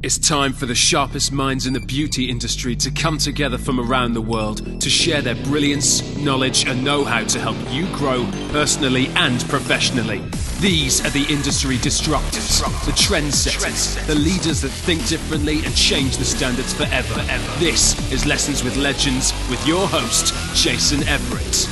It's time for the sharpest minds in the beauty industry to come together from around the world to share their brilliance, knowledge, and know-how to help you grow personally and professionally. These are the industry disruptors, the trendsetters, the leaders that think differently and change the standards forever. This is Lessons with Legends with your host, Jason Everett.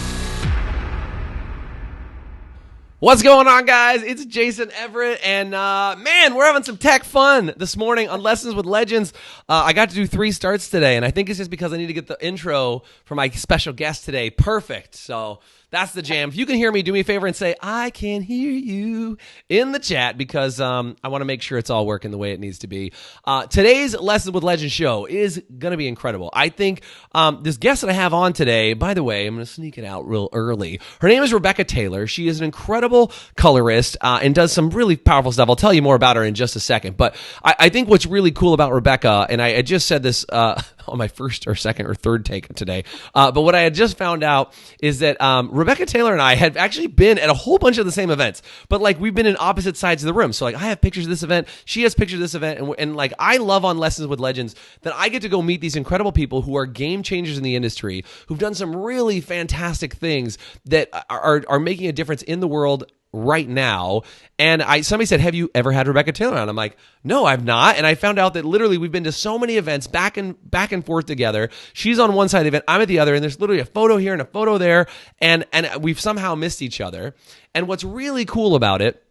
What's going on, guys? It's Jason Everett, and man, we're having some tech fun this morning on Lessons with Legends. I got to do 3 starts today, and I think it's just because I need to get the intro for my special guest today perfect. So that's the jam. If you can hear me, do me a favor and say, I can hear you in the chat, because I want to make sure it's all working the way it needs to be. Today's Lessons with Legends show is going to be incredible. I think this guest that I have on today, by the way, I'm going to sneak it out real early. Her name is Rebecca Taylor. She is an incredible colorist and does some really powerful stuff. I'll tell you more about her in just a second. But I think what's really cool about Rebecca, and I just said this on my first or second or third take today, but what I had just found out is that Rebecca Taylor and I had actually been at a whole bunch of the same events, but like we've been in opposite sides of the room. So like I have pictures of this event, she has pictures of this event, and like I love on Lessons with Legends that I get to go meet these incredible people who are game changers in the industry, who've done some really fantastic things that are making a difference in the world right now. And somebody said, have you ever had Rebecca Taylor on? I'm like, no, I've not. And I found out that literally we've been to so many events back and forth together. She's on one side of the event, I'm at the other, and there's literally a photo here and a photo there, and we've somehow missed each other. And what's really cool about it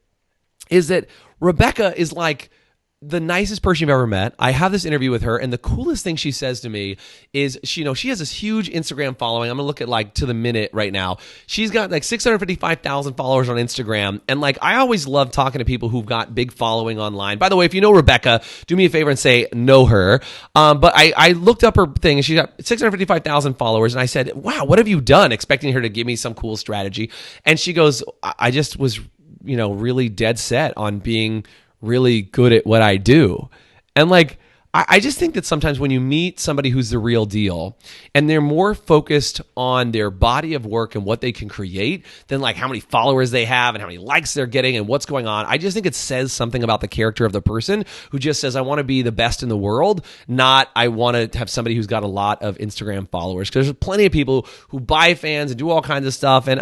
is that Rebecca is like the nicest person you've ever met. I have this interview with her, and the coolest thing she says to me is, she has this huge Instagram following. I'm gonna look at like to the minute right now. She's got like 655,000 followers on Instagram, and like I always love talking to people who've got big following online. By the way, if you know Rebecca, do me a favor and say know her. But I looked up her thing, and she's got 655,000 followers, and I said, wow, what have you done? Expecting her to give me some cool strategy, and she goes, I just was really dead set on being really good at what I do. And like, I just think that sometimes when you meet somebody who's the real deal and they're more focused on their body of work and what they can create than like how many followers they have and how many likes they're getting and what's going on, I just think it says something about the character of the person who just says, I want to be the best in the world, not I want to have somebody who's got a lot of Instagram followers. Because there's plenty of people who buy fans and do all kinds of stuff, and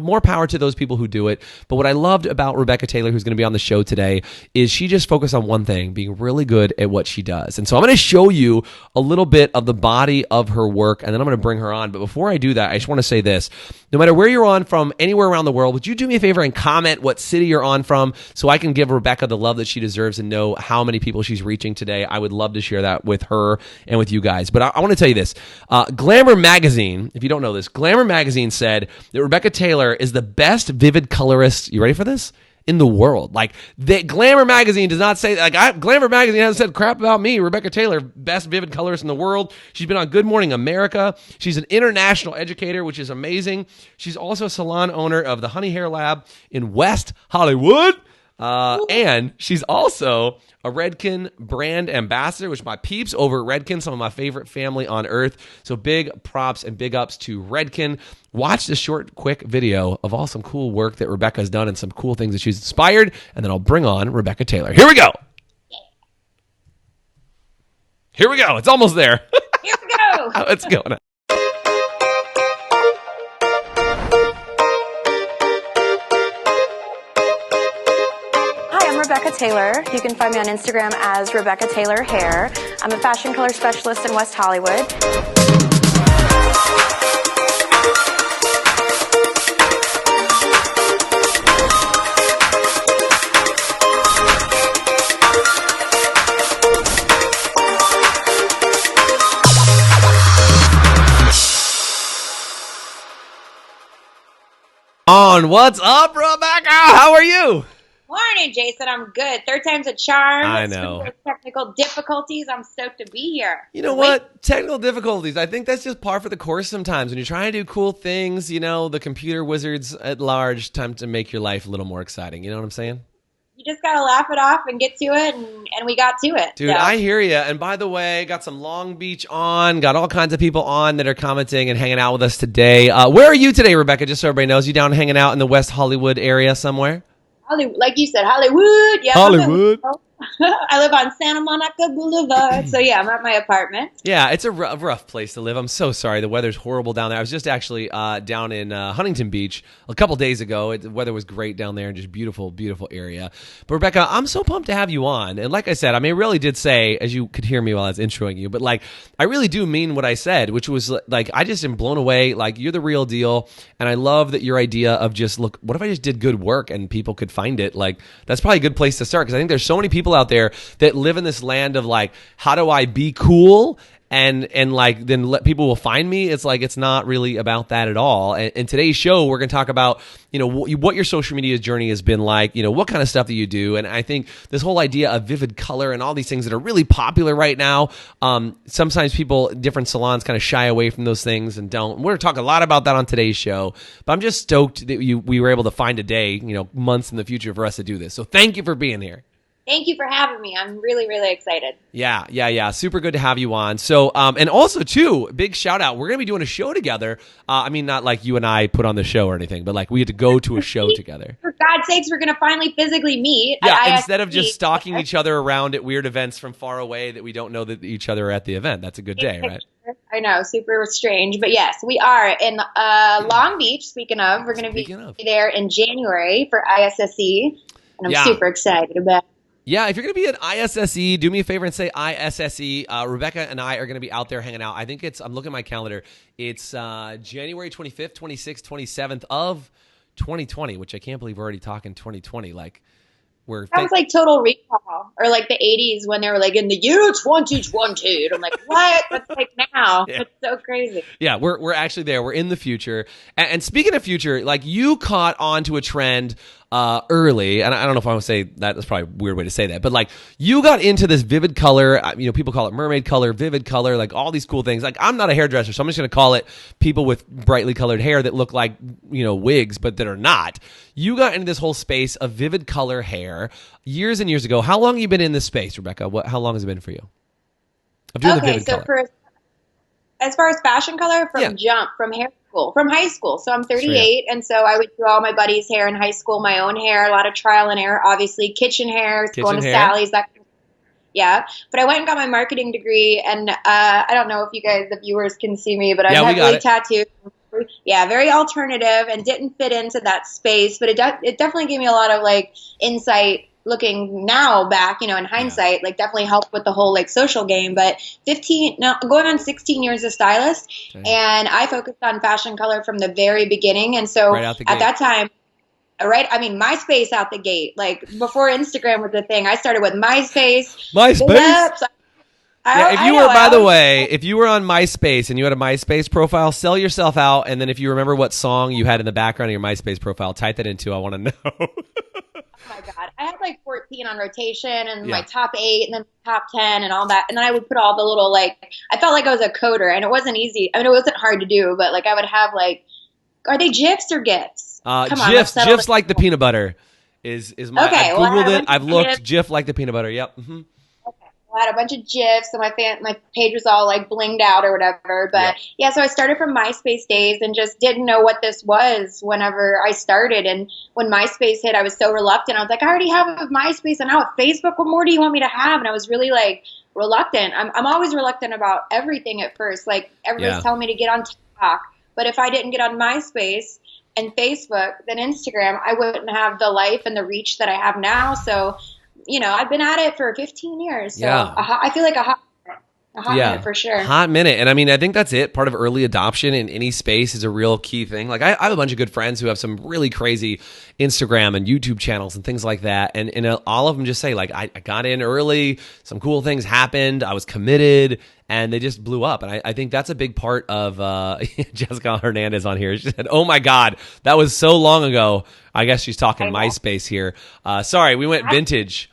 more power to those people who do it. But what I loved about Rebecca Taylor, who's going to be on the show today, is she just focused on one thing, being really good at what she does. And so I'm going to show you a little bit of the body of her work, and then I'm going to bring her on. But before I do that, I just want to say this. No matter where you're on from, anywhere around the world, would you do me a favor and comment what city you're on from so I can give Rebecca the love that she deserves and know how many people she's reaching today? I would love to share that with her and with you guys. But I want to tell you this. Glamour magazine, if you don't know this, Glamour magazine said that Rebecca Taylor is the best vivid colorist. You ready for this? In the world. Like, the Glamour magazine does not say, Glamour magazine hasn't said crap about me. Rebecca Taylor, best vivid colorist in the world. She's been on Good Morning America. She's an international educator, which is amazing. She's also a salon owner of the Honey Hair Lab in West Hollywood. And she's also a Redken brand ambassador, which my peeps over at Redken, some of my favorite family on earth. So big props and big ups to Redken. Watch this short, quick video of all some cool work that Rebecca has done and some cool things that she's inspired, and then I'll bring on Rebecca Taylor. Here we go. Here we go. It's almost there. Here we go. Let's go. Rebecca Taylor. You can find me on Instagram as Rebecca Taylor Hair. I'm a fashion color specialist in West Hollywood. What's up, Rebecca? How are you? Morning, Jason. I'm good. Third time's a charm. I know. Technical difficulties. I'm stoked to be here. You know what? Technical difficulties. I think that's just par for the course sometimes. When you're trying to do cool things, the computer wizards at large, time to make your life a little more exciting. You know what I'm saying? You just got to laugh it off and get to it, and we got to it. Dude, so. I hear you. And by the way, got some Long Beach on, got all kinds of people on that are commenting and hanging out with us today. Where are you today, Rebecca? Just so everybody knows. You down hanging out in the West Hollywood area somewhere? Like you said, Hollywood. Yeah, Hollywood. I live on Santa Monica Boulevard. So yeah, I'm at my apartment. Yeah, it's a rough place to live. I'm so sorry. The weather's horrible down there. I was just actually down in Huntington Beach a couple days ago. The weather was great down there and just beautiful, beautiful area. But Rebecca, I'm so pumped to have you on. And like I said, I mean, I really did say, as you could hear me while I was introing you, but like, I really do mean what I said, which was like, I just am blown away. Like, you're the real deal. And I love that your idea of just, look, what if I just did good work and people could find it? Like, that's probably a good place to start, because I think there's so many people out there that live in this land of like, how do I be cool? And like, then people will find me. It's like, it's not really about that at all. And today's show, we're going to talk about, you know, what your social media journey has been like, you know, what kind of stuff that you do. And I think this whole idea of vivid color and all these things that are really popular right now, sometimes people, different salons kind of shy away from those things and don't. We're going to talk a lot about that on today's show, but I'm just stoked that we were able to find a day, you know, months in the future for us to do this. So thank you for being here. Thank you for having me. I'm really, really excited. Yeah. Super good to have you on. So, and also too, big shout out. We're going to be doing a show together. I mean, not like you and I put on the show or anything, but like we had to go to a show together. For God's sakes, we're going to finally physically meet. Yeah, instead of just stalking each other around at weird events from far away that we don't know that each other are at the event. That's a good day, right? I know, super strange. But yes, we are in Long Beach, speaking of. We're going to be there in January for ISSE, and I'm super excited about it. Yeah, if you're going to be at ISSE, do me a favor and say ISSE. Rebecca and I are going to be out there hanging out. I think I'm looking at my calendar. It's January 25th, 26th, 27th of 2020, which I can't believe we're already talking 2020. Like, sounds like Total Recall, or like the 80s when they were like in the year 2020. And I'm like, what? That's like now. Yeah. It's so crazy. Yeah, we're actually there. We're in the future. And speaking of future, like, you caught on to a trend early, and I don't know if I want to say that. That's probably a weird way to say that, but like, you got into this vivid color. You know, people call it mermaid color, vivid color, like all these cool things. Like, I'm not a hairdresser, so I'm just going to call it people with brightly colored hair that look like, you know, wigs, but that are not. You got into this whole space of vivid color hair years and years ago. How long have you been in this space, Rebecca? How long has it been for you? Of doing the vivid color? As far as fashion color, from high school. So I'm 38, and so I would do all my buddies' hair in high school, my own hair, a lot of trial and error, obviously, kitchen hair, going to Sally's, that kind of. Yeah, but I went and got my marketing degree, and I don't know if you guys, the viewers, can see me, but I'm heavily tattooed. Yeah, very alternative, and didn't fit into that space, but it definitely gave me a lot of like insight. Looking now back, you know, in hindsight, like definitely helped with the whole like social game. But going on 16 years as stylist, and I focused on fashion color from the very beginning. And so at that time, I mean, MySpace out the gate, like before Instagram was the thing. I started with MySpace. If you were on MySpace and you had a MySpace profile, sell yourself out. And then if you remember what song you had in the background of your MySpace profile, type that into. I want to know. Oh my God. I had like 14 on rotation, and my top 8 and then top 10 and all that. And then I would put all the little, like, I felt like I was a coder, and it wasn't easy. I mean, it wasn't hard to do, but like I would have like, are they GIFs or GIFs? GIFs like the peanut butter is my, I've Googled it. I've looked GIF like the peanut butter. Yep. Mm-hmm. I had a bunch of GIFs, and my page was all like blinged out or whatever. But so I started from MySpace days and just didn't know what this was whenever I started. And when MySpace hit, I was so reluctant. I was like, I already have a MySpace, and now with Facebook, what more do you want me to have? And I was really like reluctant. I'm always reluctant about everything at first. Like, everybody's telling me to get on TikTok, but if I didn't get on MySpace and Facebook, then Instagram, I wouldn't have the life and the reach that I have now. So, you know, I've been at it for 15 years. So I feel like a hot minute for sure. Hot minute. And I mean, I think that's it. Part of early adoption in any space is a real key thing. Like, I have a bunch of good friends who have some really crazy Instagram and YouTube channels and things like that. And all of them just say, like, I got in early, some cool things happened, I was committed, and they just blew up. And I think that's a big part of Jessica Hernandez on here. She said, oh my God, that was so long ago. I guess she's talking MySpace here. Sorry, we went vintage.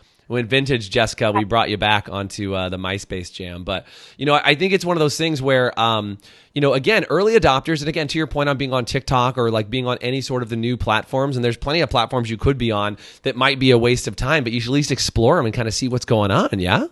Jessica. We brought you back onto the MySpace jam. But, you know, I think it's one of those things where, you know, again, early adopters, and again, to your point on being on TikTok or like being on any sort of the new platforms, and there's plenty of platforms you could be on that might be a waste of time, but you should at least explore them and kind of see what's going on, yeah?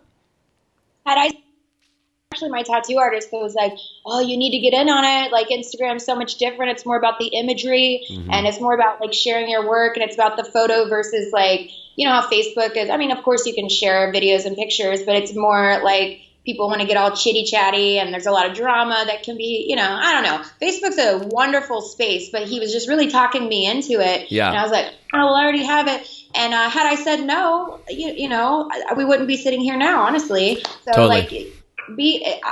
actually my tattoo artist that was like, oh, you need to get in on it. Like Instagram's so much different. It's more about the imagery and it's more about like sharing your work, and it's about the photo versus like, you know how Facebook is. I mean, of course you can share videos and pictures, but it's more like people want to get all chitty chatty and there's a lot of drama that can be, you know, I don't know. Facebook's a wonderful space, but he was just really talking me into it. Yeah. And I was like, oh, well, I already have it. And had I said no, you know, we wouldn't be sitting here now, honestly. So totally.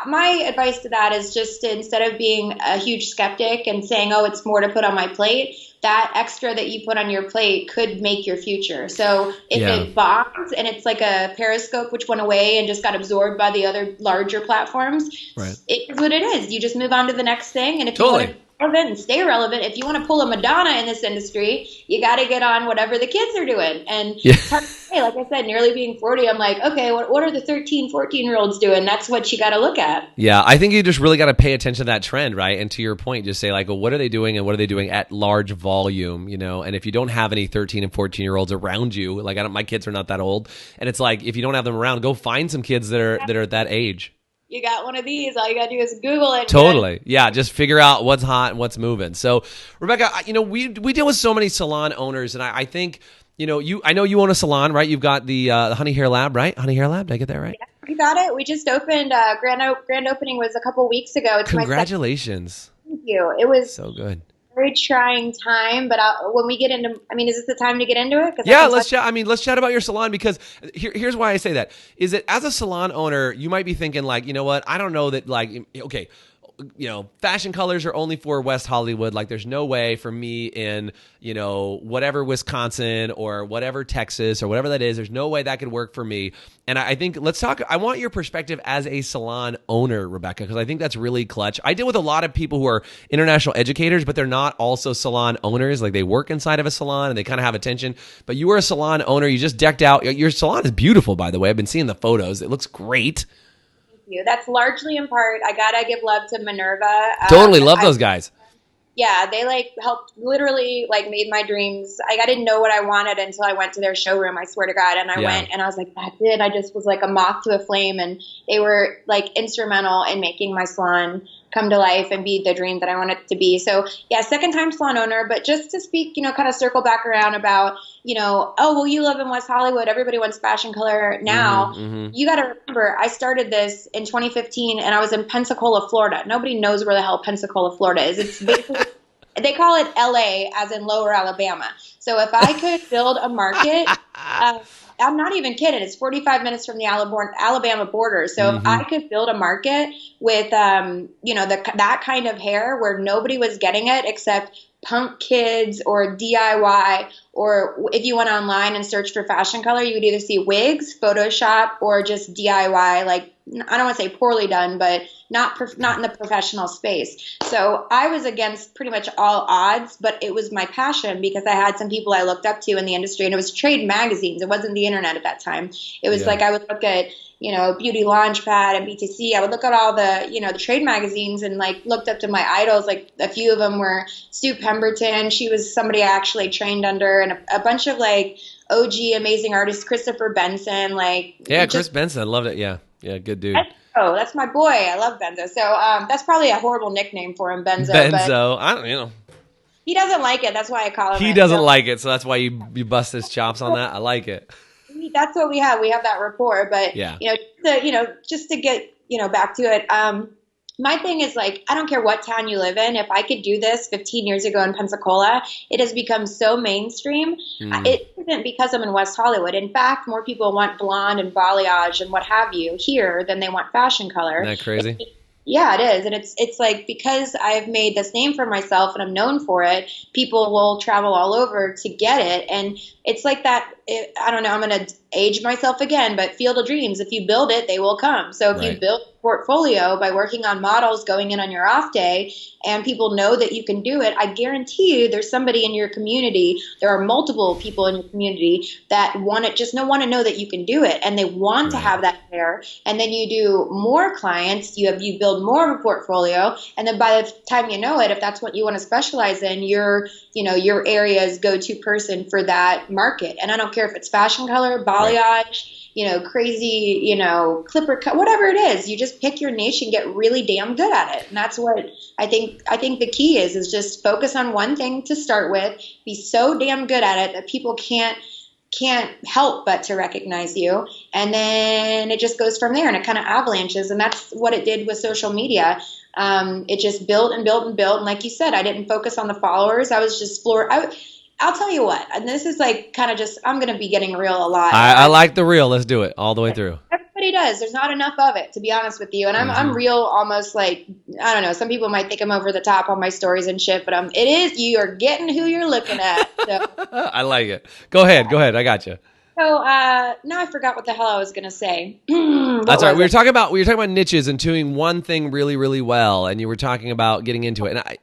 My advice to that is just to, instead of being a huge skeptic and saying, oh, it's more to put on my plate, that extra that you put on your plate could make your future. So if it bombs and it's like a Periscope, which went away and just got absorbed by the other larger platforms, it is what it is. You just move on to the next thing. And if you want to relevant and stay relevant, if you want to pull a Madonna in this industry, you got to get on whatever the kids are doing. And it's hard to say. Like I said, nearly being 40, I'm like, okay, what are the 13, 14-year-olds doing? That's what you got to look at. Yeah, I think you just really got to pay attention to that trend, right? And to your point, just say like, well, what are they doing and what are they doing at large volume, you know? And if you don't have any 13 and 14-year-olds around you, like my kids are not that old, and it's like, if you don't have them around, go find some kids that are at that age. You got one of these, all you got to do is Google it. Totally. Yeah, just figure out what's hot and what's moving. So, Rebecca, you know, we deal with so many salon owners, and I think, you know, I know you own a salon, right? You've got the Honey Hair Lab, right? Honey Hair Lab, did I get that right? Yeah, you got it. We just opened, grand opening was a couple weeks ago. It's Congratulations. Thank you. It was so good. Very trying time, but when we get into, I mean, is this the time to get into it? Yeah, let's chat. I mean, let's chat about your salon, because here's why I say that. Is that as a salon owner, you might be thinking like, you know what? I don't know that, like, okay, you know, fashion colors are only for West Hollywood. Like, there's no way for me in, you know, whatever Wisconsin or whatever Texas or whatever that is, there's no way that could work for me. And I think let's talk. I want your perspective as a salon owner, Rebecca, because I think that's really clutch. I deal with a lot of people who are international educators, but they're not also salon owners. Like, they work inside of a salon and they kind of have attention. But you are a salon owner. You just decked out. Your salon is beautiful, by the way. I've been seeing the photos. It looks great. You. That's largely in part. I gotta give love to Minerva. Totally love those guys. Yeah, they like helped, literally like made my dreams. I didn't know what I wanted until I went to their showroom. I swear to God, and I went and I was like, that's it. I just was like a moth to a flame, and they were like instrumental in making my salon come to life and be the dream that I want it to be. So yeah, second time salon owner, but just to speak, you know, kind of circle back around about, you know, oh, well, you live in West Hollywood. Everybody wants fashion color now. You got to remember, I started this in 2015 and I was in Pensacola, Florida. Nobody knows where the hell Pensacola, Florida is. It's basically, they call it LA, as in Lower Alabama. So if I could build a market, I'm not even kidding. It's 45 minutes from the Alabama border. So if I could build a market with, you know, that kind of hair where nobody was getting it except punk kids or DIY, or if you went online and searched for fashion color, you would either see wigs, Photoshop, or just DIY, like, I don't want to say poorly done, but not in the professional space. So I was against pretty much all odds, but it was my passion because I had some people I looked up to in the industry, and it was trade magazines. It wasn't the internet at that time. It was like I would look at, you know, Beauty Launchpad and BTC. I would look at all the, you know, the trade magazines and like looked up to my idols. Like a few of them were Sue Pemberton. She was somebody I actually trained under, and a bunch of like OG amazing artists, Christopher Benson. Like, Chris Benson. I loved it. Yeah, good dude. That's my boy. I love Benzo. So that's probably a horrible nickname for him, Benzo. Benzo. I don't, you know. He doesn't like it. That's why I call him. He doesn't like it, so that's why you bust his chops on that. I like it. That's what we have. We have that rapport. But just to get back to it. My thing is, like, I don't care what town you live in. If I could do this 15 years ago in Pensacola, it has become so mainstream. It isn't because I'm in West Hollywood. In fact, more people want blonde and balayage and what have you here than they want fashion color. Isn't that crazy? Yeah, it is. And it's like, because I've made this name for myself and I'm known for it, people will travel all over to get it. And it's like that, I don't know, I'm going to age myself again, but Field of Dreams, if you build it, they will come. So if you build a portfolio by working on models going in on your off day, and people know that you can do it, I guarantee you there's somebody in your community, there are multiple people in your community that want to know that you can do it, and they want to have that hair. And then you do more clients, you build more of a portfolio, and then by the time you know it, if that's what you want to specialize in, you're, you know, your area's go-to person for that market. And I don't care if it's fashion color, balayage, you know, crazy, you know, clipper cut, whatever it is. You just pick your niche and get really damn good at it. And that's what I think the key is just focus on one thing to start with, be so damn good at it that people can't help but to recognize you. And then it just goes from there and it kind of avalanches. And that's what it did with social media. It just built and built and built. And like you said, I didn't focus on the followers. I was just I'll tell you what, and this is like kind of just, I'm going to be getting real a lot. I like the real. Let's do it all the way through. Everybody does. There's not enough of it, to be honest with you. And I'm real, almost like, I don't know. Some people might think I'm over the top on my stories and shit, but it is, you are getting who you're looking at. So. I like it. Go ahead. I got you. So now I forgot what the hell I was going to say. That's all right. We were talking about niches and doing one thing really, really well. And you were talking about getting into it. And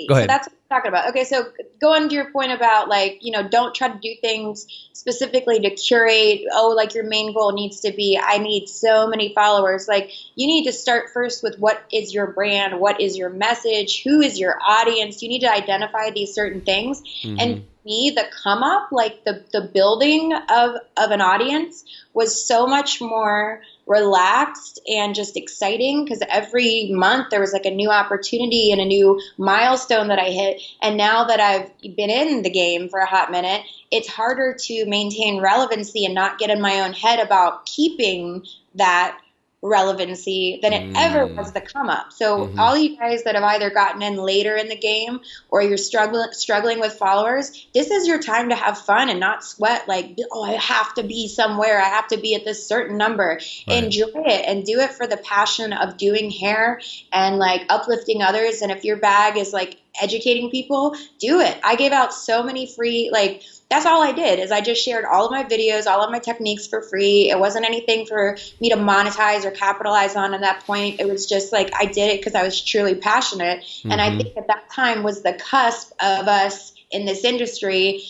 go ahead. So that's what I'm talking about. Okay, so going to your point about, like, you know, don't try to do things specifically to curate, like your main goal needs to be, I need so many followers. Like, you need to start first with what is your brand, what is your message, who is your audience. You need to identify these certain things. And me, the come up, like the building of an audience was so much more relaxed and just exciting because every month there was like a new opportunity and a new milestone that I hit. And now that I've been in the game for a hot minute, it's harder to maintain relevancy and not get in my own head about keeping that relevancy than it ever was the come up. So all you guys that have either gotten in later in the game or you're struggling with followers, this is your time to have fun and not sweat like, I have to be somewhere, I have to be at this certain number. Enjoy it and do it for the passion of doing hair and like uplifting others. And if your bag is like educating people, do it. I gave out so many free, like, that's all I did is I just shared all of my videos, all of my techniques for free. It wasn't anything for me to monetize or capitalize on at that point. It was just like I did it because I was truly passionate. And I think at that time was the cusp of us in this industry.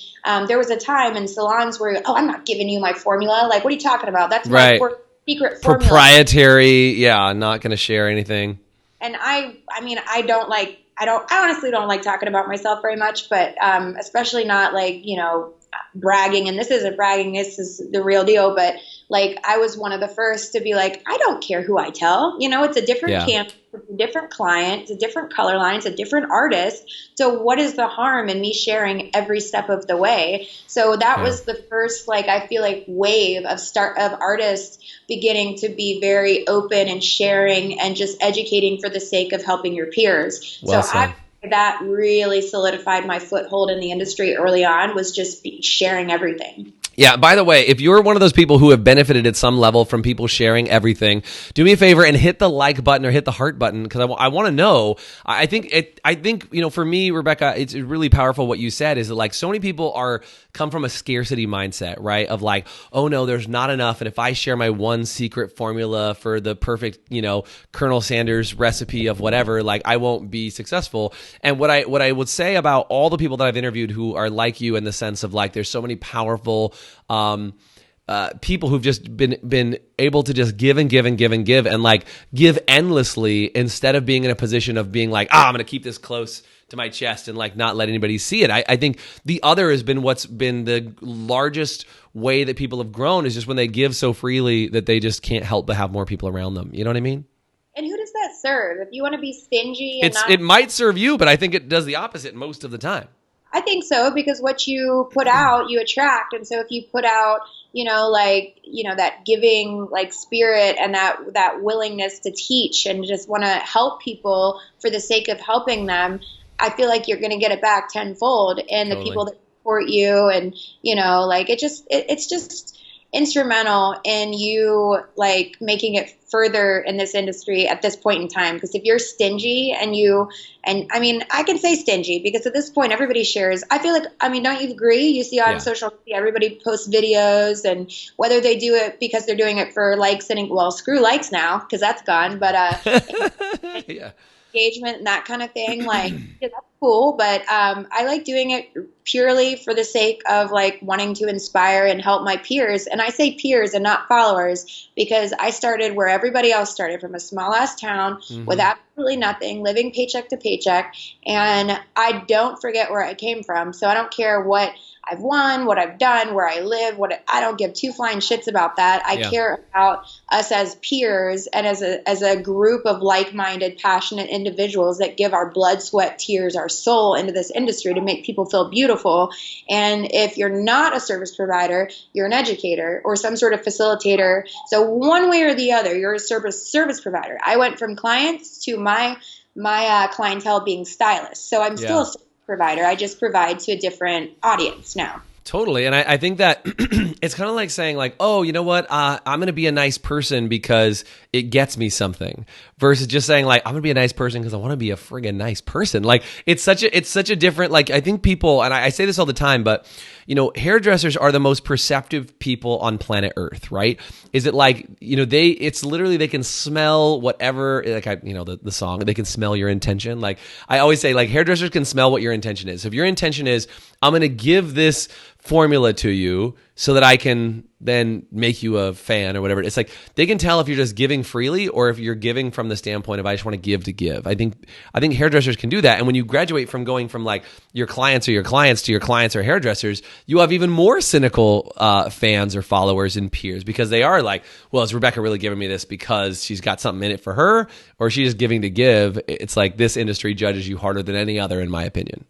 There was a time in salons where, I'm not giving you my formula. Like, what are you talking about? That's my secret formula. Proprietary. Yeah, I'm not going to share anything. And I mean, I honestly don't like talking about myself very much, but especially not like, you know, bragging. And this isn't bragging, this is the real deal. But like, I was one of the first to be like, I don't care who I tell. You know, it's a different camp, it's a different client, it's a different color line, it's a different artist. So what is the harm in me sharing every step of the way? So that was the first, like, I feel like wave of artists beginning to be very open and sharing and just educating for the sake of helping your peers. That really solidified my foothold in the industry early on, was just sharing everything. Yeah, by the way, if you're one of those people who have benefited at some level from people sharing everything, do me a favor and hit the like button or hit the heart button, because I want to know. I think, you know, for me, Rebecca, it's really powerful what you said, is that like so many people come from a scarcity mindset, right? Of like, oh no, there's not enough. And if I share my one secret formula for the perfect, you know, Colonel Sanders recipe of whatever, like I won't be successful. And what I would say about all the people that I've interviewed who are like you in the sense of like, there's so many powerful people who've just been able to just give and give and give and give and like give endlessly instead of being in a position of being like, I'm going to keep this close to my chest and like not let anybody see it. I think the other has been what's been the largest way that people have grown is just when they give so freely that they just can't help but have more people around them. You know what I mean? And who does that serve? If you want to be stingy, it might serve you, but I think it does the opposite most of the time. I think so, because what you put out, you attract. And so if you put out, you know, like, you know, that giving like spirit and that willingness to teach and just want to help people for the sake of helping them, I feel like you're going to get it back tenfold. And the people that support you and, you know, like it's just instrumental in you like making it further in this industry at this point in time. Because if you're stingy and I mean, I can say stingy because at this point everybody shares. I feel like, I mean, don't you agree? You see on social media, everybody posts videos, and whether they do it because they're doing it for likes and, well, screw likes now because that's gone. But engagement and that kind of thing, like that's cool. But I like doing it purely for the sake of like wanting to inspire and help my peers. And I say peers and not followers because I started where everybody else started, from a small ass town with absolutely nothing, living paycheck to paycheck. And I don't forget where I came from. So I don't care what I've won, what I've done, where I live, I don't give two flying shits about that. I care about us as peers and as a group of like-minded, passionate individuals that give our blood, sweat, tears, our soul into this industry to make people feel beautiful. And if you're not a service provider, you're an educator or some sort of facilitator. So one way or the other, you're a service provider. I went from clients to my clientele being stylists. So I'm still a service provider. I just provide to a different audience now. Totally. And I think that it's kind of like saying like, oh, you know what? I'm going to be a nice person because it gets me something versus just saying like, I'm going to be a nice person because I want to be a friggin' nice person. Like it's such a different, like I think people, and I say this all the time, but you know, hairdressers are the most perceptive people on planet Earth, right? Is it like, you know, it's literally, they can smell whatever, like the song, they can smell your intention. Like I always say like hairdressers can smell what your intention is. So if your intention is, I'm going to give this formula to you so that I can then make you a fan or whatever. It's like they can tell if you're just giving freely or if you're giving from the standpoint of I just want to give. I think hairdressers can do that. And when you graduate from going from like your clients or your clients to your clients or hairdressers, you have even more cynical fans or followers and peers because they are like, well, is Rebecca really giving me this because she's got something in it for her or she's just giving to give? It's like this industry judges you harder than any other, in my opinion.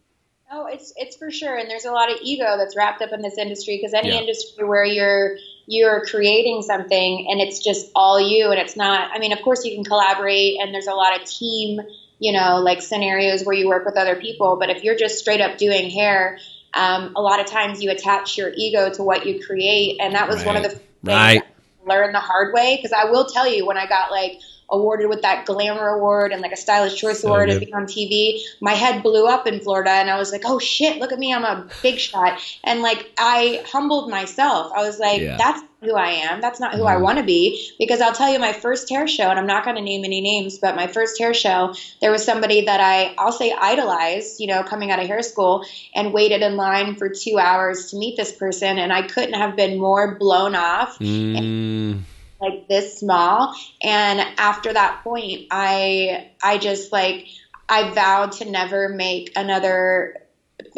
Oh, it's for sure. And there's a lot of ego that's wrapped up in this industry because any industry where you're creating something and it's just all you and it's not, I mean, of course you can collaborate and there's a lot of team, you know, like scenarios where you work with other people. But if you're just straight up doing hair, a lot of times you attach your ego to what you create. And that was one of the things I learned the hard way. Because I will tell you, when I got like awarded with that Glamour award and like a Stylish Choice Award and being on TV, my head blew up in Florida and I was like, oh shit, look at me, I'm a big shot. And like I humbled myself. I was like, that's not who I am. That's not who I want to be. Because I'll tell you, my first hair show, and I'm not going to name any names, but my first hair show, there was somebody that I'll say idolized, you know, coming out of hair school, and waited in line for 2 hours to meet this person. And I couldn't have been more blown off. And like this small. And after that point, I just like, I vowed to never make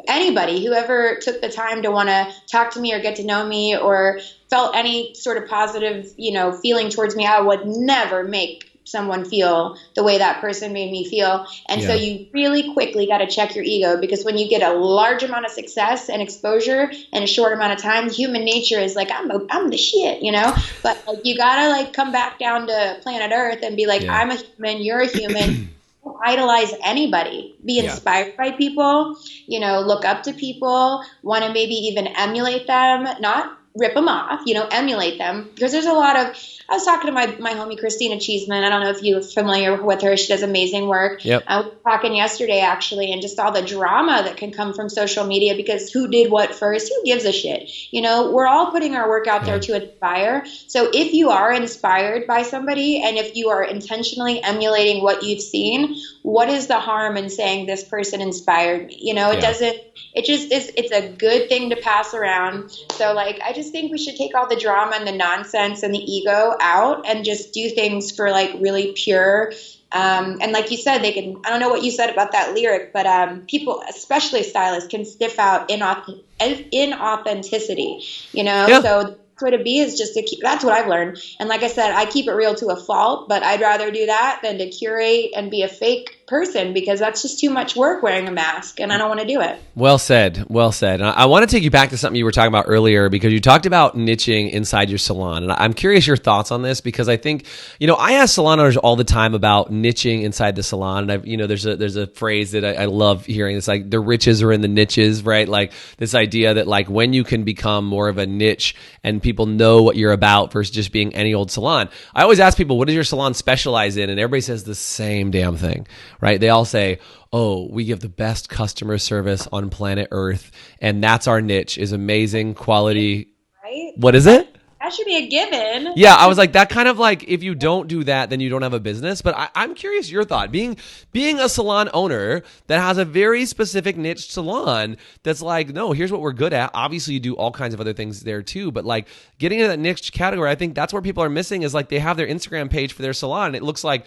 anybody who ever took the time to want to talk to me or get to know me or felt any sort of positive, you know, feeling towards me, I would never make someone feel the way that person made me feel. And so you really quickly got to check your ego, because when you get a large amount of success and exposure in a short amount of time, human nature is like, I'm the shit, you know, but like, you got to like come back down to planet Earth and be like, I'm a human, you're a human. Don't idolize anybody. Be inspired by people, you know, look up to people, want to maybe even emulate them, not rip them off, you know, emulate them. Because there's a lot of, I was talking to my homie, Christina Cheeseman. I don't know if you're familiar with her. She does amazing work. I was talking yesterday, actually, and just all the drama that can come from social media, because who did what first? Who gives a shit? You know, we're all putting our work out there to inspire. So if you are inspired by somebody and if you are intentionally emulating what you've seen, what is the harm in saying this person inspired me? You know, it doesn't, it just is, it's a good thing to pass around. So like, I just think we should take all the drama and the nonsense and the ego out and just do things for like really pure. And like you said, they can, I don't know what you said about that lyric, but people, especially stylists, can sniff out inauthenticity, you know? So the way to be is just to keep, that's what I've learned. And like I said, I keep it real to a fault, but I'd rather do that than to curate and be a fake person, because that's just too much work wearing a mask, and I don't want to do it. Well said. Well said. And I want to take you back to something you were talking about earlier, because you talked about niching inside your salon. And I'm curious your thoughts on this, because I think, you know, I ask salon owners all the time about niching inside the salon. And I've, you know, there's a phrase that I love hearing. It's like the riches are in the niches, right? Like this idea that like when you can become more of a niche and people know what you're about versus just being any old salon. I always ask people, what does your salon specialize in? And everybody says the same damn thing, right? They all say, oh, we give the best customer service on planet Earth, and that's our niche, is amazing quality. Right? What is it? That should be a given. Yeah, I was like, that kind of like, if you don't do that, then you don't have a business. But I'm curious your thought. Being a salon owner that has a very specific niche salon that's like, no, here's what we're good at. Obviously, you do all kinds of other things there too. But like getting into that niche category, I think that's where people are missing, is like they have their Instagram page for their salon, and it looks like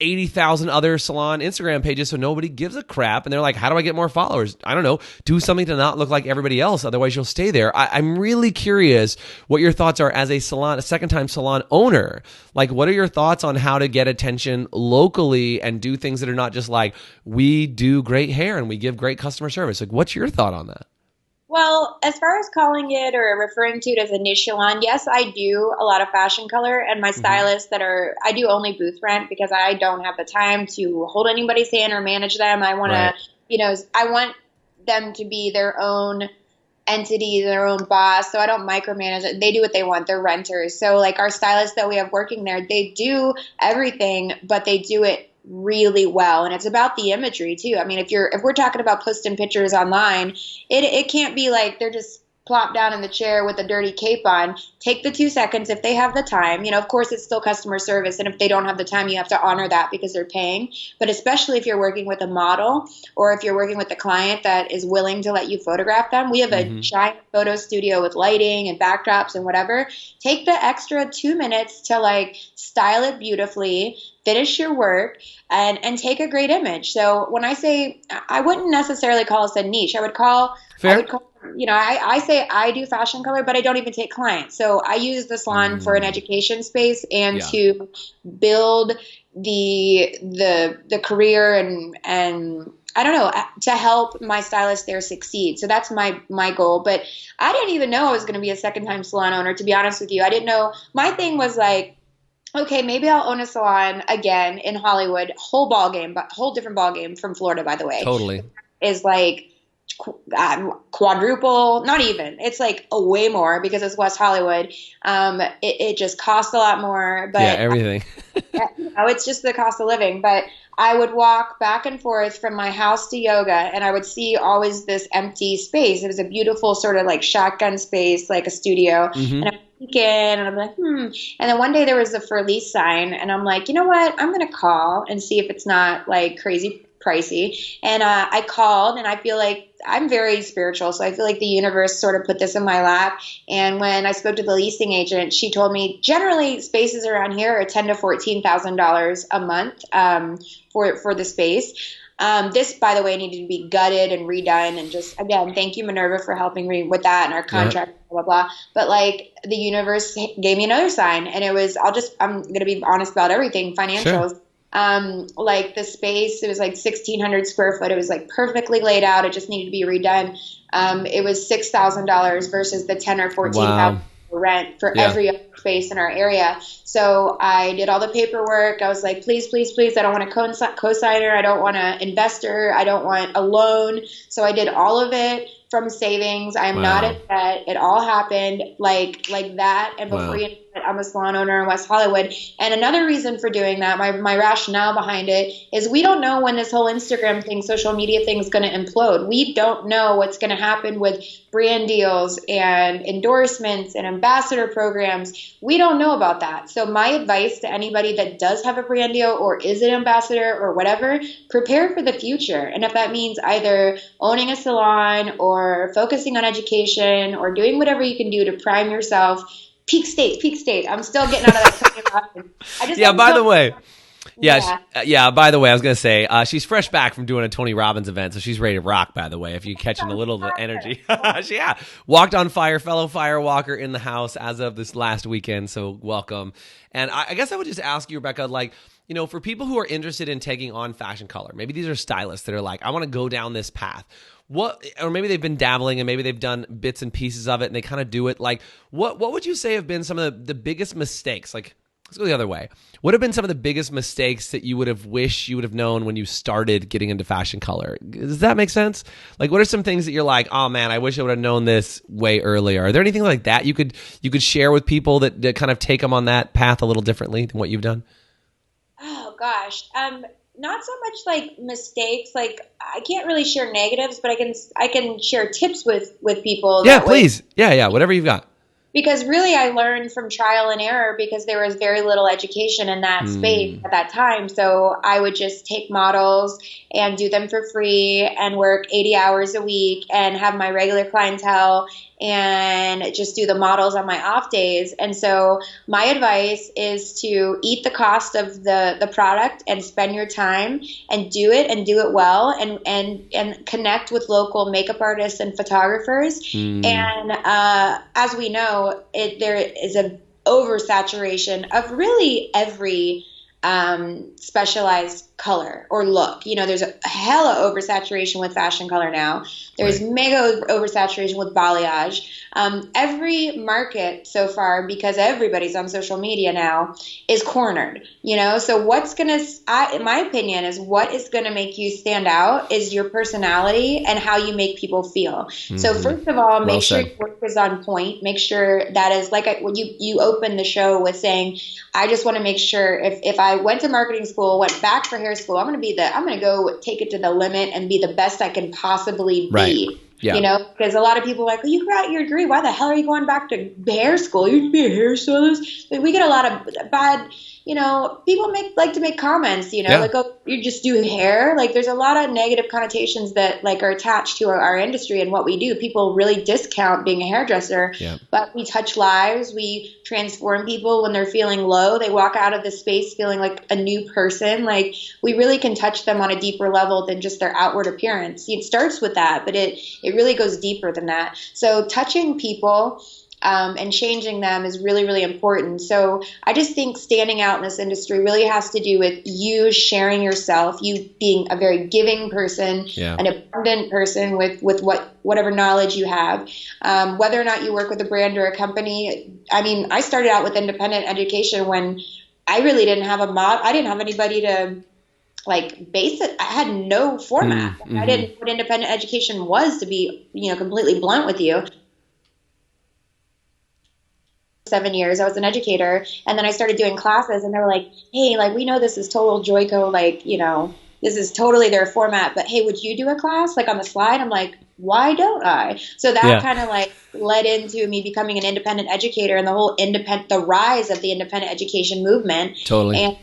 80,000 other salon Instagram pages, so nobody gives a crap. And they're like, how do I get more followers? I don't know. Do something to not look like everybody else. Otherwise, you'll stay there. I'm really curious what your thoughts are as a second-time salon owner. Like, what are your thoughts on how to get attention locally and do things that are not just like, we do great hair and we give great customer service? Like, what's your thought on that? Well, as far as calling it or referring to it as a niche salon, yes, I do a lot of fashion color, and my stylists I do only booth rent because I don't have the time to hold anybody's hand or manage them. I want to, I want them to be their own entity, their own boss. So I don't micromanage it. They do what they want. They're renters. So like our stylists that we have working there, they do everything, but they do it really well. And it's about the imagery too. I mean, if we're talking about posting pictures online, it can't be like they're just plop down in the chair with a dirty cape on. Take the 2 seconds if they have the time. Of course, it's still customer service. And if they don't have the time, you have to honor that because they're paying. But especially if you're working with a model or if you're working with a client that is willing to let you photograph them, we have a giant photo studio with lighting and backdrops and whatever. Take the extra 2 minutes to like style it beautifully, finish your work, and take a great image. So when I say, I wouldn't necessarily call us a niche. I would call, I say I do fashion color, but I don't even take clients. So I use the salon for an education space and to build the career and I don't know, to help my stylist there succeed. So that's my goal. But I didn't even know I was going to be a second-time salon owner, to be honest with you. I didn't know. My thing was like, okay, maybe I'll own a salon again in Hollywood. Whole different ball game from Florida, by the way. Totally. Is like quadruple, not even. It's like a way more because it's West Hollywood. It just costs a lot more. But everything. It's just the cost of living. But I would walk back and forth from my house to yoga, and I would see always this empty space. It was a beautiful sort of like shotgun space, like a studio. And I'm in, and I'm like, And then one day there was a for lease sign, and I'm like, you know what? I'm going to call and see if it's not like crazy pricey. And I called, and I feel like I'm very spiritual, so I feel like the universe sort of put this in my lap. And when I spoke to the leasing agent, she told me generally spaces around here are $10,000 to $14,000 a month for the space. This, by the way, needed to be gutted and redone. And just, again, thank you, Minerva, for helping me with that and our contract, blah, blah, blah. But like the universe gave me another sign, and it was, I'm going to be honest about everything, financials. Sure. Like the space, it was like 1,600 square foot. It was like perfectly laid out. It just needed to be redone. It was $6,000 versus the $10,000 or $14,000 rent for every other space in our area. So I did all the paperwork. I was like, please, please, please. I don't want a co-signer. I don't want an investor. I don't want a loan. So I did all of it from savings. I am not in debt. It all happened like that. And before you know it, I'm a salon owner in West Hollywood. And another reason for doing that, my rationale behind it, is we don't know when this whole Instagram thing, social media thing is going to implode. We don't know what's going to happen with brand deals and endorsements and ambassador programs. We don't know about that. So my advice to anybody that does have a brand deal or is an ambassador or whatever, prepare for the future. And if that means either owning a salon or focusing on education or doing whatever you can do to prime yourself, peak state. I'm still getting out of that. By the way, by the way, I was going to say, she's fresh back from doing a Tony Robbins event, so she's ready to rock, by the way, if you're catching a little of the energy. Walked on fire, fellow fire walker in the house as of this last weekend, so welcome. And I guess I would just ask you, Rebecca, like, for people who are interested in taking on fashion color, maybe these are stylists that are like, I want to go down this path. Or maybe they've been dabbling and maybe they've done bits and pieces of it and they kind of do it. Like, what would you say have been some of the biggest mistakes? Like, let's go the other way. What have been some of the biggest mistakes that you would have wished you would have known when you started getting into fashion color? Does that make sense? Like, what are some things that you're like, oh man, I wish I would have known this way earlier? Are there anything like that you could share with people that kind of take them on that path a little differently than what you've done? Oh gosh. Not so much like mistakes. Like I can't really share negatives, but I can share tips with people. Yeah, please. Yeah. Whatever you've got. Because really I learned from trial and error because there was very little education in that space at that time. So I would just take models and do them for free and work 80 hours a week and have my regular clientele and just do the models on my off days. And so my advice is to eat the cost of the product and spend your time and do it well and connect with local makeup artists and photographers. And as we know, there is a oversaturation of really every specialized color or look. You know, there's a hella oversaturation with fashion color now. There's mega oversaturation with balayage. Every market so far, because everybody's on social media now, is cornered, you know? So what's going to, in my opinion, is what is going to make you stand out is your personality and how you make people feel. So first of all, make sure your work is on point. Make sure that is like when you opened the show with saying, I just want to make sure if I went to marketing school, went back for hair school, I'm going to go take it to the limit and be the best I can possibly be. Yeah. You know, because a lot of people are like, well, you got your degree. Why the hell are you going back to hair school? You'd be a hairstylist. But we get a lot of bad, you know, people like to make comments, you know, like, oh, you just do hair. Like there's a lot of negative connotations that like are attached to our industry and what we do. People really discount being a hairdresser, but we touch lives. We transform people when they're feeling low. They walk out of the space feeling like a new person. Like we really can touch them on a deeper level than just their outward appearance. It starts with that, but it really goes deeper than that. So touching people and changing them is really, really important. So I just think standing out in this industry really has to do with you sharing yourself, you being a very giving person, an abundant person with whatever knowledge you have. Whether or not you work with a brand or a company. I mean, I started out with independent education when I really didn't have I didn't have anybody to like base it. I had no format. I didn't know what independent education was, to be, you know, completely blunt with you. 7 years I was an educator, and then I started doing classes, and they were like, hey, like, we know this is total Joico, like, you know, this is totally their format, but hey, would you do a class like on the slide? I'm like, why don't I? So that kind of like led into me becoming an independent educator and the whole the rise of the independent education movement. Totally. And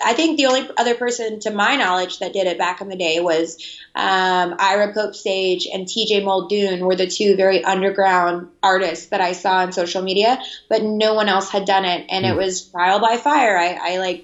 I think the only other person to my knowledge that did it back in the day was Ira Pope Sage and TJ Muldoon were the two very underground artists that I saw on social media, but no one else had done it. And it was trial by fire. I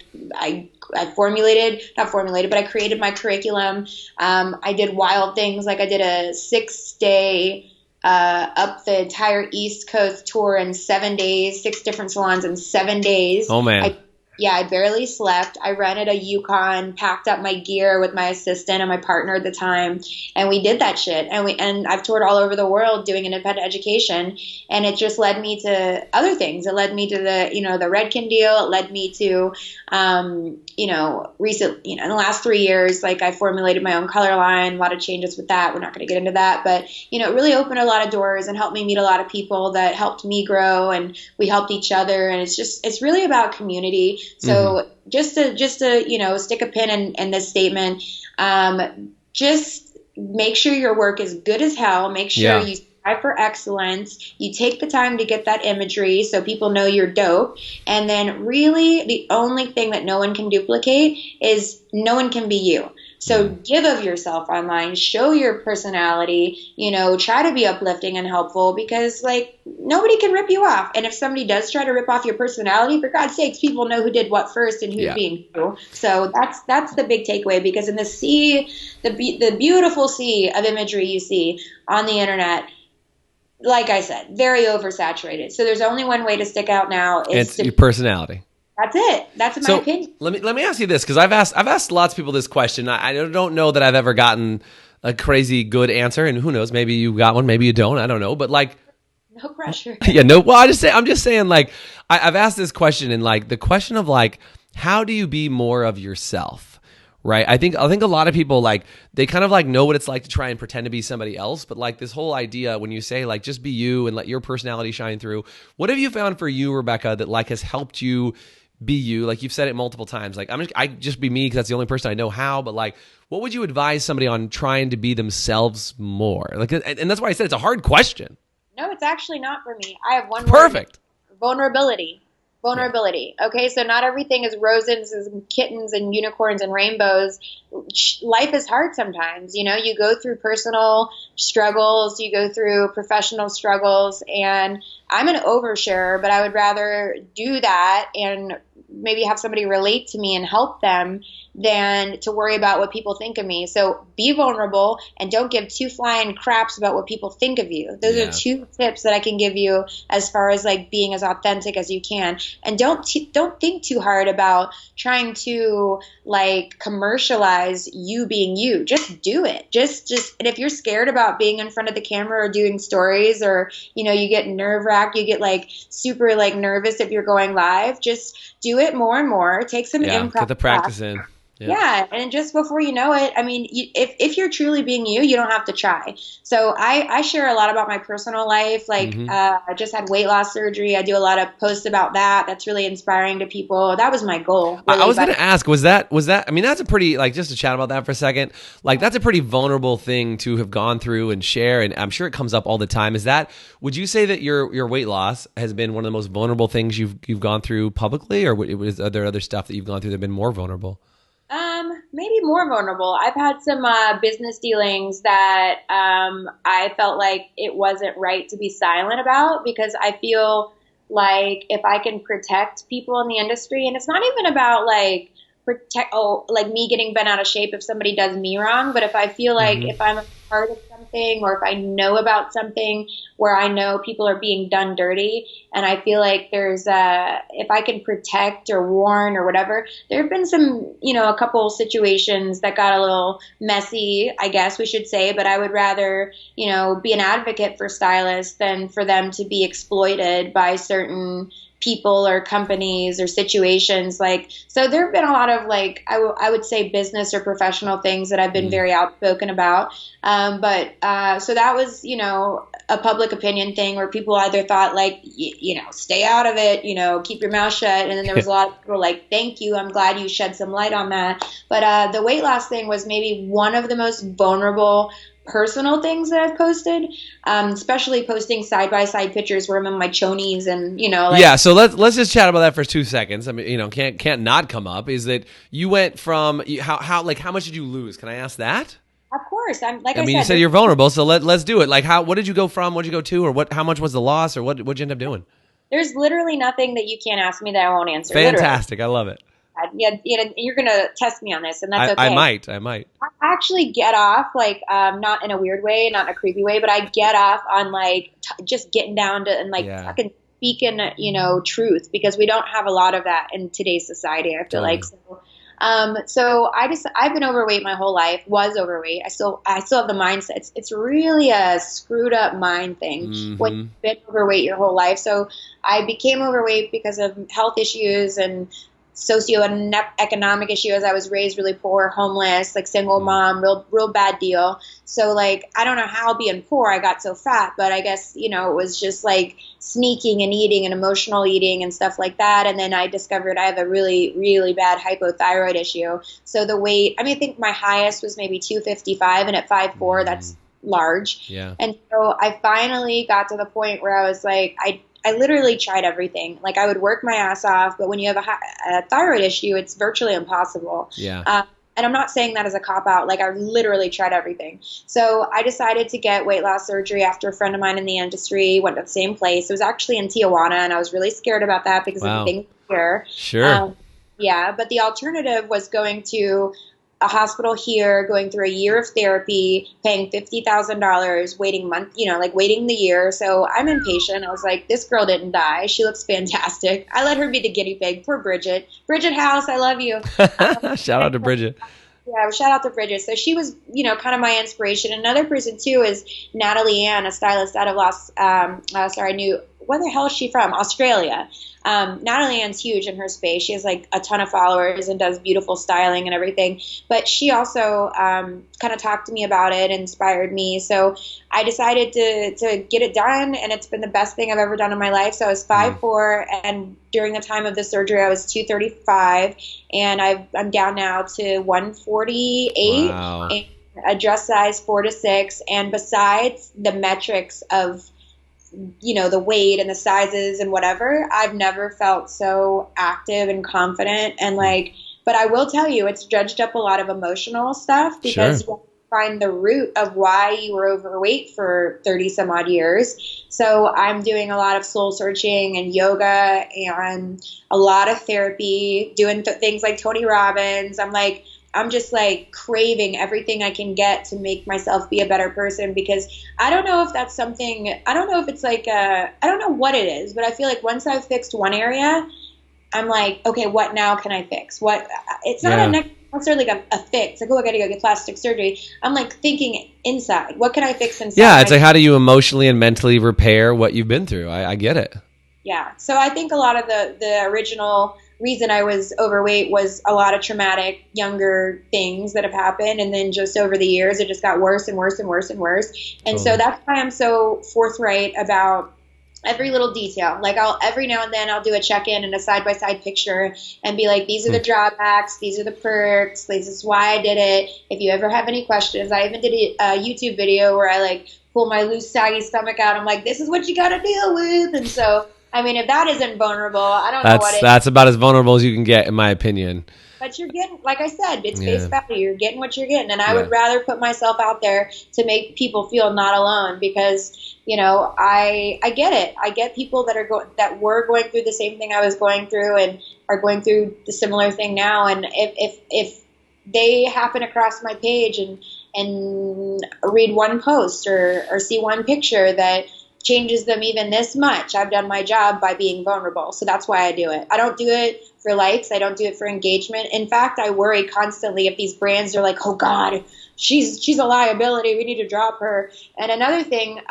created my curriculum. I did wild things. Like I did a 6-day up the entire East Coast tour in 7 days, 6 different salons in 7 days. Oh man. I barely slept. I rented a Yukon, packed up my gear with my assistant and my partner at the time, and we did that shit. And I've toured all over the world doing independent education, and it just led me to other things. It led me to the Redken deal. It led me to in the last 3 years, like I formulated my own color line, a lot of changes with that. We're not going to get into that, but it really opened a lot of doors and helped me meet a lot of people that helped me grow, and we helped each other. And it's really about community. So just to stick a pin in this statement, just make sure your work is good as hell. Make sure you strive for excellence. You take the time to get that imagery so people know you're dope. And then really the only thing that no one can duplicate is no one can be you. So give of yourself online, show your personality, try to be uplifting and helpful, because like nobody can rip you off. And if somebody does try to rip off your personality, for God's sakes, people know who did what first and who's being who. So that's the big takeaway, because in the sea, the beautiful sea of imagery you see on the internet, like I said, very oversaturated. So there's only one way to stick out now. It's your personality. That's it. That's my opinion. Let me ask you this, because I've asked lots of people this question. I don't know that I've ever gotten a crazy good answer, and who knows, maybe you got one, maybe you don't. I don't know, but like, no pressure. Well, I'm just saying, like, I've asked this question, and like the question of like, how do you be more of yourself? Right. I think a lot of people, like, they kind of like know what it's like to try and pretend to be somebody else. But like this whole idea, when you say like, just be you and let your personality shine through, what have you found for you, Rebecca, that like has helped you be you? Like you've said it multiple times, like I just be me because that's the only person I know how. But like, what would you advise somebody on trying to be themselves more? Like, and that's why I said it's a hard question. No, it's actually not for me. I have one Perfect. word. Vulnerability. Vulnerability. Yeah. Okay, so not everything is roses and kittens and unicorns and rainbows. Life is hard sometimes. You know, you go through personal struggles, you go through professional struggles, and I'm an oversharer, but I would rather do that and maybe have somebody relate to me and help them than to worry about what people think of me. So be vulnerable and don't give two flying craps about what people think of you. Those are two tips that I can give you as far as like being as authentic as you can. And don't think too hard about trying to like commercialize you being you. Just do it. Just and if you're scared about being in front of the camera or doing stories, or you know, you get nerve-wracked, you get like super like nervous if you're going live, just do it more and more. Take some improv. Get the practice in. Yeah, and just before you know it, I mean, if you're truly being you, you don't have to try. So I share a lot about my personal life. Like I just had weight loss surgery. I do a lot of posts about that. That's really inspiring to people. That was my goal. Really. I was going to ask, was that? I mean, that's a pretty, like, just to chat about that for a second. Like, that's a pretty vulnerable thing to have gone through and share. And I'm sure it comes up all the time. Would you say that your weight loss has been one of the most vulnerable things you've gone through publicly, or are there other stuff that you've gone through that have been more vulnerable? Maybe more vulnerable. I've had some business dealings that I felt like it wasn't right to be silent about, because I feel like if I can protect people in the industry, and it's not even about like like me getting bent out of shape if somebody does me wrong, but if I feel like if I'm a part of something, or if I know about something where I know people are being done dirty, and I feel like there's if I can protect or warn or whatever. There have been some, you know, a couple situations that got a little messy, I guess we should say, but I would rather, you know, be an advocate for stylists than for them to be exploited by certain people or companies or situations. Like, so there have been a lot of like, I would say business or professional things that I've been very outspoken about. So that was, you know, a public opinion thing where people either thought like, you know, stay out of it, you know, keep your mouth shut. And then there was a lot of people like, thank you, I'm glad you shed some light on that. But the weight loss thing was maybe one of the most vulnerable personal things that I've posted, especially posting side-by-side pictures where I'm in my chonies and, you know. Like, yeah, so let's just chat about that for 2 seconds. I mean, you know, can't not come up. Is that you went from how much did you lose? Can I ask that? Of course. I mean, you said you're vulnerable, so let's do it. Like, what did you go from? What did you go to? Or how much was the loss? Or what'd you end up doing? There's literally nothing that you can't ask me that I won't answer. Fantastic. Literally. I love it. Yeah, you're going to test me on this, and that's okay. I might. I actually get off, like, not in a weird way, not in a creepy way, but I get off on, like, just getting down to, and, like, fucking speaking, you know, truth, because we don't have a lot of that in today's society, I feel like. So I've been overweight my whole life, was overweight. I still have the mindset. It's really a screwed up mind thing when you've been overweight your whole life. So I became overweight because of health issues and socioeconomic issues. I was raised really poor, homeless, like single mom, real bad deal. So like, I don't know how being poor I got so fat, but I guess, you know, it was just like sneaking and eating and emotional eating and stuff like that. And then I discovered I have a really, really bad hypothyroid issue. So the weight, I mean, I think my highest was maybe 255, and at 5'4", that's large. Yeah. And so I finally got to the point where I was like, I literally tried everything. Like, I would work my ass off, but when you have a thyroid issue, it's virtually impossible. Yeah. And I'm not saying that as a cop-out. Like, I literally tried everything. So I decided to get weight loss surgery after a friend of mine in the industry went to the same place. It was actually in Tijuana, and I was really scared about that because of the things here. Sure. Yeah, but the alternative was going to a hospital here, going through a year of therapy, paying $50,000, waiting the year. So I'm impatient. I was like, this girl didn't die. She looks fantastic. I let her be the guinea pig. Poor Bridget. Bridget House, I love you. Shout out to Bridget. Yeah, shout out to Bridget. So she was, you know, kind of my inspiration. Another person too is Natalie Ann, a stylist out of where the hell is she from? Australia. Natalie Ann's huge in her space. She has like a ton of followers and does beautiful styling and everything. But she also kind of talked to me about it, inspired me. So I decided to get it done, and it's been the best thing I've ever done in my life. So I was 5'4", and during the time of the surgery, I was 235, and I'm down now to 148. Wow. And a dress size 4 to 6. And besides the metrics of the weight and the sizes and whatever, I've never felt so active and confident. And but I will tell you, it's dredged up a lot of emotional stuff because you find the root of why you were overweight for 30 some odd years. So I'm doing a lot of soul searching and yoga and a lot of therapy, doing things like Tony Robbins. I'm just craving everything I can get to make myself be a better person, because I don't know if that's something, I don't know if it's I don't know what it is, but I feel like once I've fixed one area, I'm like, okay, what now can I fix? It's not necessarily a fix. I gotta go get plastic surgery. I'm thinking inside, what can I fix inside? Yeah, it's how do you emotionally and mentally repair what you've been through? I get it. Yeah, so I think a lot of the original reason I was overweight was a lot of traumatic younger things that have happened, and then just over the years it just got worse and worse and worse and worse. And so that's why I'm so forthright about every little detail. Every now and then I'll do a check-in and a side-by-side picture and be like, these are the drawbacks, these are the perks, this is why I did it. If you ever have any questions, I even did a YouTube video where I pull my loose, saggy stomach out. I'm like, this is what you got to deal with. And so, if that isn't vulnerable, I don't know what it is. That's about as vulnerable as you can get, in my opinion. But you're getting, like I said, it's face value. You're getting what you're getting. And I would rather put myself out there to make people feel not alone, because, I get it. I get people that were going through the same thing I was going through and are going through the similar thing now. And if they happen across my page and read one post or see one picture that changes them even this much, I've done my job by being vulnerable. So that's why I do it. I don't do it for likes. I don't do it for engagement. In fact, I worry constantly if these brands are like, oh God, she's a liability, we need to drop her. And another thing,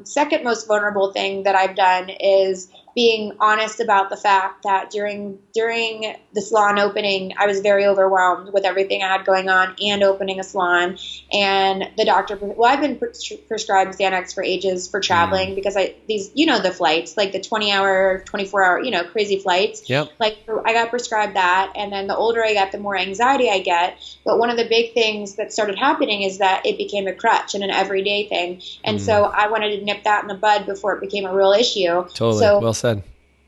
second most vulnerable thing that I've done is being honest about the fact that during the salon opening, I was very overwhelmed with everything I had going on and opening a salon. And the doctor, I've been prescribed Xanax for ages for traveling because the flights, the 20-hour, 24-hour, crazy flights. Yep. I got prescribed that. And then the older I get, the more anxiety I get. But one of the big things that started happening is that it became a crutch and an everyday thing. And so I wanted to nip that in the bud before it became a real issue. Totally. So, well said.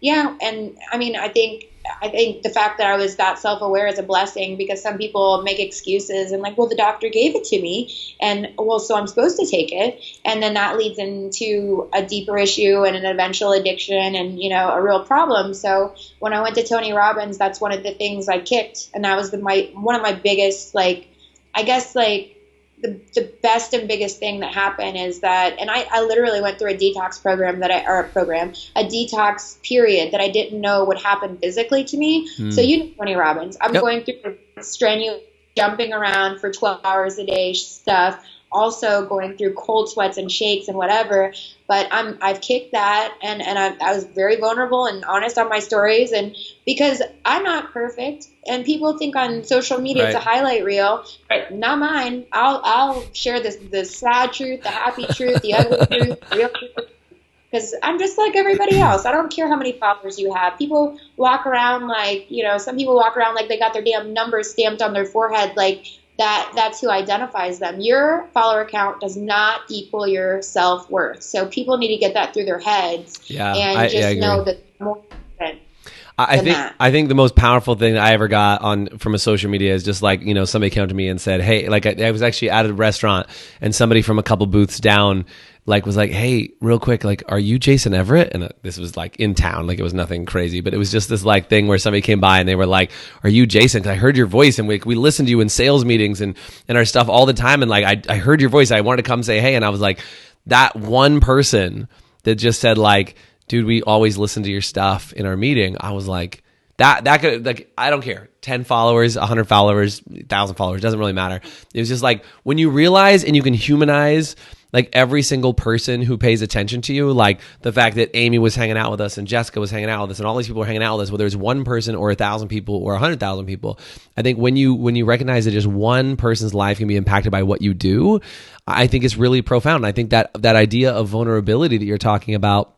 Yeah, and I think the fact that I was that self-aware is a blessing, because some people make excuses and well, the doctor gave it to me, and so I'm supposed to take it, and then that leads into a deeper issue and an eventual addiction and a real problem. So when I went to Tony Robbins, that's one of the things I kicked, and that was one of my biggest the best and biggest thing that happened is that, and I literally went through a detox program a detox period that I didn't know would happen physically to me. So Tony Robbins, I'm going through strenuous jumping around for 12 hours a day stuff, also going through cold sweats and shakes and whatever. But I've kicked that, and I was very vulnerable and honest on my stories, and because I'm not perfect, and people think on social media it's a highlight reel, not mine. I'll share the sad truth, the happy truth, the ugly truth, the real truth, because I'm just like everybody else. I don't care how many followers you have. People walk around some people walk around like they got their damn numbers stamped on their forehead, that's who identifies them. Your follower count does not equal your self-worth. So people need to get that through their heads and know that more than I think the most powerful thing that I ever got from a social media is just somebody came up to me and said, hey, I was actually at a restaurant and somebody from a couple booths down was like, hey, real quick, are you Jason Everett? And this was in town, it was nothing crazy, but it was just this thing where somebody came by and they were like, are you Jason? 'Cause I heard your voice and we listen to you in sales meetings and our stuff all the time. And I heard your voice. I wanted to come say, hey. And I was like, that one person that just said dude, we always listen to your stuff in our meeting. I was like, that could, I don't care. 10 followers, 100 followers, 1,000 followers, doesn't really matter. It was just when you realize and you can humanize every single person who pays attention to you, the fact that Amy was hanging out with us and Jessica was hanging out with us and all these people were hanging out with us, whether it's one person or 1,000 people or 100,000 people. I think when you recognize that just one person's life can be impacted by what you do, I think it's really profound. I think that idea of vulnerability that you're talking about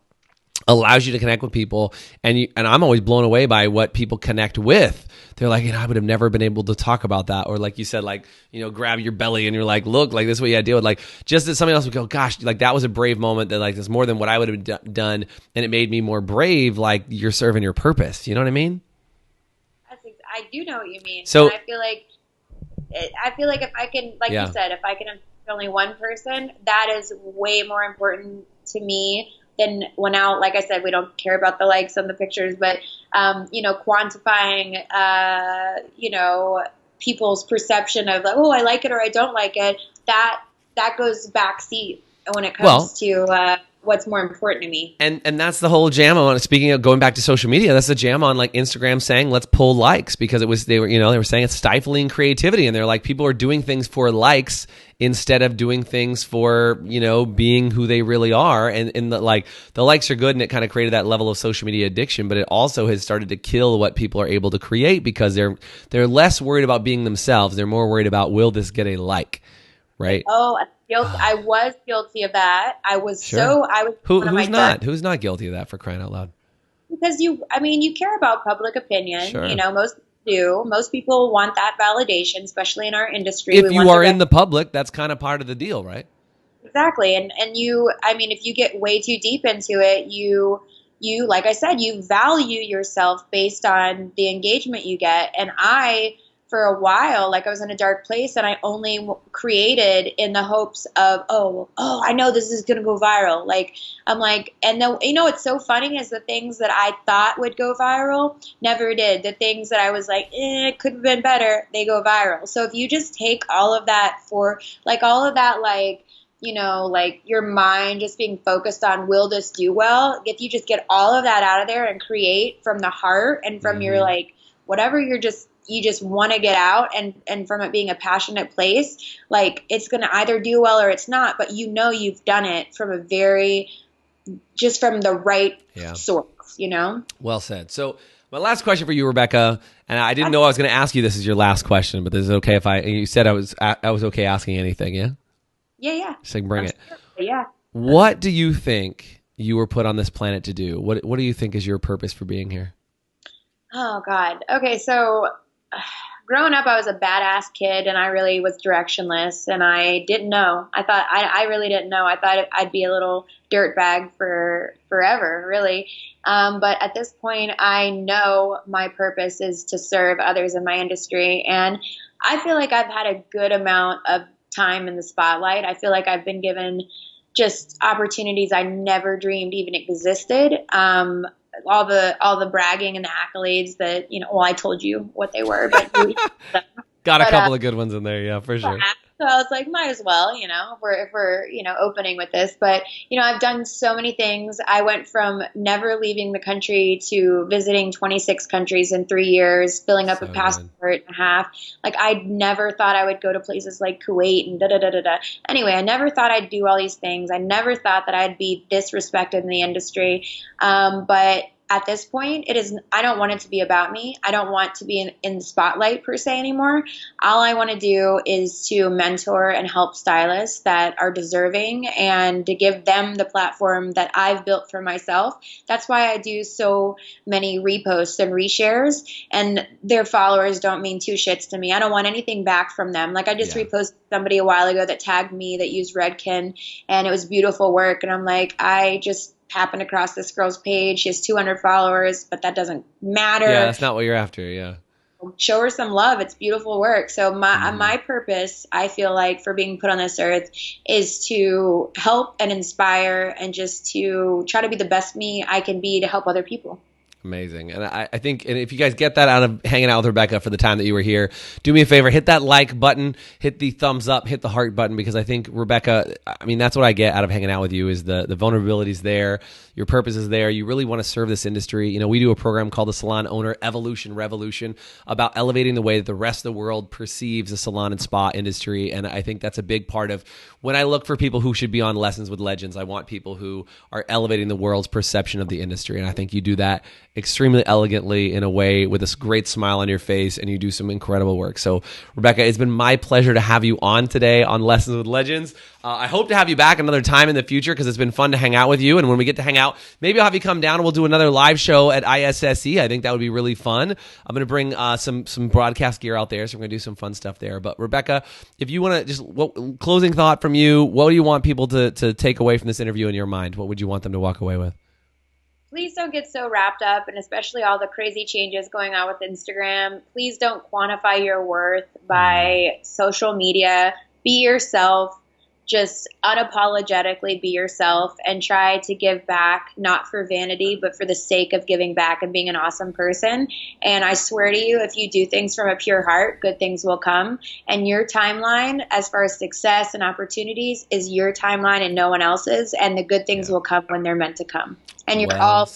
allows you to connect with people, and I'm always blown away by what people connect with. They're like, I would have never been able to talk about that, or like you said, like, grab your belly and you're like, look, like this is what you gotta deal with. Like, just that somebody else would go, gosh, like that was a brave moment, that like it's more than what I would have done, and it made me more brave. Like, you're serving your purpose. You know what I mean? I do know what you mean. So and I feel like if I can, like you said, if I can impact only one person, that is way more important to me than when out, like I said, we don't care about the likes on the pictures, but, quantifying, people's perception of like, oh, I like it or I don't like it. That goes backseat when it comes to what's more important to me. And that's the whole jam on, speaking of going back to social media, that's the jam on like Instagram saying, let's pull likes, because they were saying it's stifling creativity. And they're like, people are doing things for likes instead of doing things for, being who they really are. And the likes are good, and it kind of created that level of social media addiction, but it also has started to kill what people are able to create, because they're less worried about being themselves. They're more worried about, will this get a like, right? Oh, I was guilty of that. I was sure. Who's not guilty of that, for crying out loud? Because you care about public opinion. Sure. Most do. Most people want that validation, especially in our industry. If you are in the public, that's kind of part of the deal, right? Exactly. And if you get way too deep into it, you, like I said, you value yourself based on the engagement you get. And for a while, like I was in a dark place, and I only created in the hopes of, I know this is going to go viral. Like, I'm like, and then, what's so funny is the things that I thought would go viral never did. The things that I was like, it could have been better, they go viral. So if you just take all of that like your mind just being focused on, will this do well? If you just get all of that out of there and create from the heart and from your like, whatever you just want to get out, and from it being a passionate place, like it's going to either do well or it's not, but you've done it from from the right source, Well said. So my last question for you, Rebecca, and I didn't know I was going to ask you this as your last question, but this is okay you said I was okay asking anything, yeah? Yeah. Just like bring it. Sure. Yeah. What do you think you were put on this planet to do? What do you think is your purpose for being here? Oh, God. Okay, so growing up, I was a badass kid, and I really was directionless, and I didn't know. I really didn't know. I thought I'd be a little dirtbag for forever, really. But at this point, I know my purpose is to serve others in my industry, and I feel like I've had a good amount of time in the spotlight. I feel like I've been given just opportunities I never dreamed even existed. All the bragging and the accolades that, I told you what they were, but got a couple of good ones in there. Yeah, for sure. So I was like, might as well, if we're opening with this, but, I've done so many things. I went from never leaving the country to visiting 26 countries in 3 years, filling up a passport and a half. Like, I never thought I would go to places like Kuwait and da-da-da-da-da. Anyway, I never thought I'd do all these things. I never thought that I'd be disrespected in the industry. But at this point, I don't want it to be about me. I don't want to be in the spotlight per se anymore. All I want to do is to mentor and help stylists that are deserving, and to give them the platform that I've built for myself. That's why I do so many reposts and reshares, and their followers don't mean two shits to me. I don't want anything back from them. Like, I just reposted somebody a while ago that tagged me that used Redken, and it was beautiful work. And I'm like, I just happened across this girl's page. She has 200 followers, but that doesn't matter. Yeah, that's not what you're after. Yeah. Show her some love. It's beautiful work. So my purpose, I feel like, for being put on this earth is to help and inspire, and just to try to be the best me I can be to help other people. Amazing. And I think, and if you guys get that out of hanging out with Rebecca for the time that you were here, do me a favor, hit that like button, hit the thumbs up, hit the heart button, because I think, Rebecca, that's what I get out of hanging out with you, is the vulnerability's there, your purpose is there, you really want to serve this industry. We do a program called the Salon Owner Evolution Revolution, about elevating the way that the rest of the world perceives the salon and spa industry. And I think that's a big part of when I look for people who should be on Lessons with Legends. I want people who are elevating the world's perception of the industry. And I think you do that extremely elegantly in a way with this great smile on your face, and you do some incredible work. So, Rebecca, it's been my pleasure to have you on today on Lessons with Legends. I hope to have you back another time in the future because it's been fun to hang out with you. And when we get to hang out, maybe I'll have you come down and we'll do another live show at ISSE. I think that would be really fun. I'm going to bring some broadcast gear out there, so we're going to do some fun stuff there. But Rebecca, if you want to closing thought from you, what do you want people to take away from this interview in your mind? What would you want them to walk away with? Please don't get so wrapped up, and especially all the crazy changes going on with Instagram. Please don't quantify your worth by social media. Be yourself. Just unapologetically be yourself and try to give back, not for vanity, but for the sake of giving back and being an awesome person. And I swear to you, if you do things from a pure heart, good things will come. And your timeline, as far as success and opportunities, is your timeline and no one else's. And the good things will come when they're meant to come. And you're all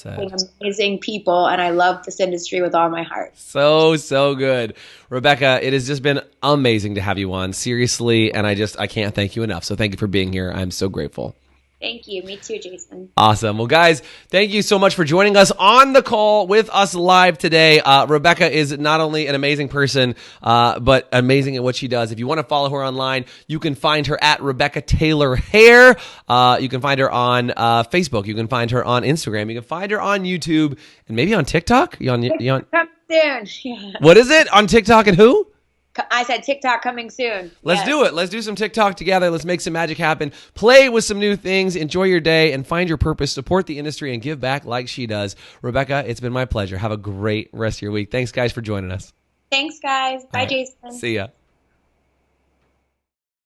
amazing people, and I love this industry with all my heart. So good. Rebecca, it has just been amazing to have you on, seriously, and I can't thank you enough. So thank you for being here. I'm so grateful. Thank you. Me too, Jason. Awesome. Well, guys, thank you so much for joining us on the call with us live today. Rebecca is not only an amazing person, but amazing at what she does. If you want to follow her online, you can find her at Rebecca Taylor Hair. You can find her on Facebook. You can find her on Instagram. You can find her on YouTube and maybe on TikTok. You on? Come soon. Yeah. What is it? On TikTok and who? I said TikTok coming soon. Let's do it. Let's do some TikTok together. Let's make some magic happen. Play with some new things. Enjoy your day and find your purpose. Support the industry and give back like she does. Rebecca, it's been my pleasure. Have a great rest of your week. Thanks, guys, for joining us. Thanks, guys. Bye, Jason. See ya.